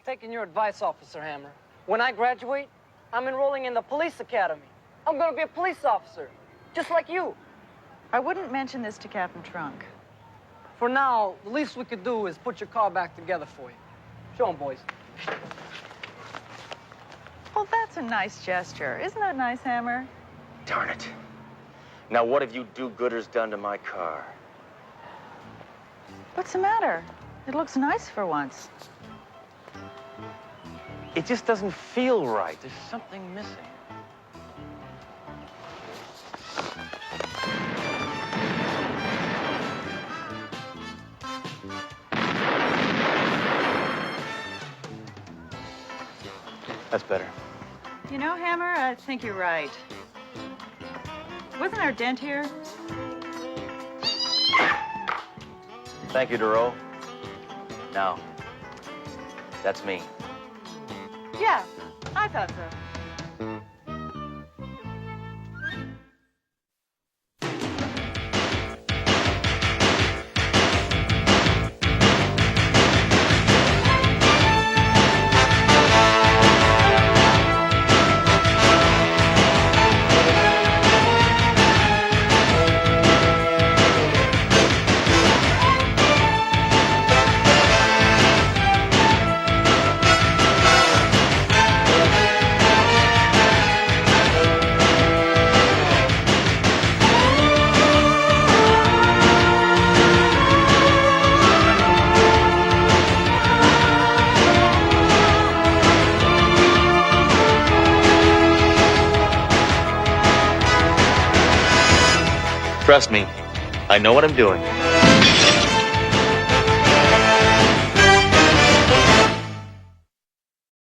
taking your advice, Officer Hammer. When I graduate, I'm enrolling in the police academy. I'm going to be a police officer, just like you. I wouldn't mention this to Captain Trunk. For now, the least we could do is put your car back together for you. Show 'em, boys. Well, that's a nice gesture. Isn't that nice, Hammer? Darn it. Now what have you do-gooders done to my car? What's the matter? It looks nice for once. It just doesn't feel right. There's something missing. That's better. You know, Hammer, I think you're right. Wasn't our dent here? Thank you, Duro. Now, that's me. Yeah, I thought so. Trust me, I know what I'm doing.